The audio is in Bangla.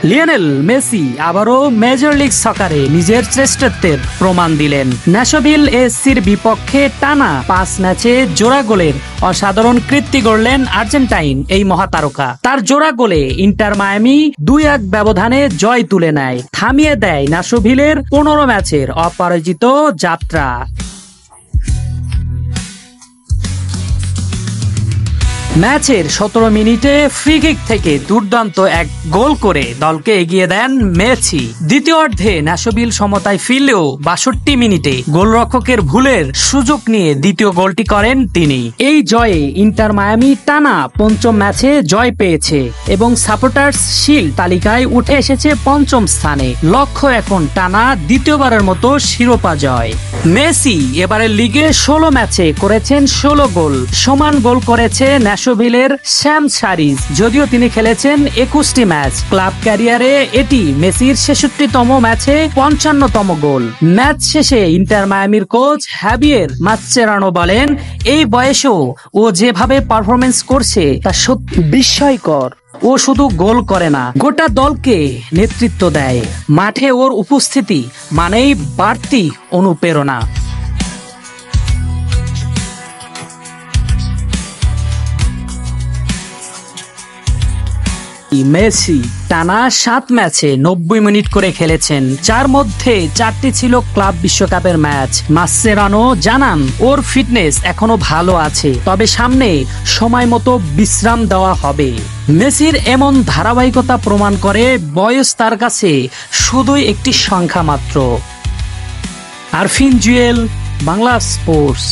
লিওনেল মেসি আবারও মেজর লিগ সকারে নিজের শ্রেষ্ঠত্বের প্রমাণ দিলেন। ন্যাশভিল এসসির বিপক্ষে টানা 5 ম্যাচে জোড়া গোলের অসাধারণ কীর্তি গড়লেন আর্জেন্টাইন এই মহাতারকা। তার জোড়া গোলে ইন্টার মায়ামি 2-1 ব্যবধানে জয় তুলে নেয়, থামিয়ে দেয় ন্যাশভিলের 15 ম্যাচের অপরাজিত যাত্রা। ম্যাচের 17 মিনিটে ফ্রি কিক থেকে দুর্দান্ত এক গোল করে দলকে এগিয়ে দেন মেসি। দ্বিতীয়ার্ধে ন্যাশভিল সমতায় ফিরলেও 62 মিনিটে গোলরক্ষকের ভুলের সুযোগ নিয়ে দ্বিতীয় গোলটি করেন তিনি। এই জয়ে ইন্টার মায়ামি টানা 5ম ম্যাচে জয় পেয়েছে এবং সাপোর্টার্স শিল্ড তালিকায় উঠে এসেছে 5ম স্থানে। লক্ষ্য এখন টানা দ্বিতীয়বারের মতো শিরোপা জয়। মেসি এবারের লিগে 16 ম্যাচে করেছেন 16 গোল, সমান গোল করেছে ন্যাশভিলের স্যাম সারিজ, যদিও তিনি খেলেছেন 21টি ম্যাচ। ক্লাব ক্যারিয়ারে এটি মেসির 66তম ম্যাচে 55তম গোল। ম্যাচ শেষে ইন্টার মায়ামির কোচ হাবিয়ের মাসচেরানো বলেন, এই বয়সেও ও যেভাবে পারফরমেন্স করছে তা সত্যি বিস্ময়কর। ও শুধু গোল করে না, গোটা দলকে নেতৃত্ব দেয়। মাঠে ওর উপস্থিতি মানেই বাড়তি অনুপ্রেরণা। মেসি টানা 7 ম্যাচে 90 মিনিট করে খেলেছেন, যার মধ্যে 4টি ছিল ক্লাব বিশ্বকাপের ম্যাচ। মাসচেরানো জানান ওর ফিটনেস এখনো ভালো আছে, তবে সামনে সময় মতো বিশ্রাম দেওয়া হবে। মেসির এমন ধারাবাহিকতা প্রমাণ করে বয়স তার কাছে শুধুই একটি সংখ্যা মাত্র। আরফিন জুয়েল, বাংলা স্পোর্টস।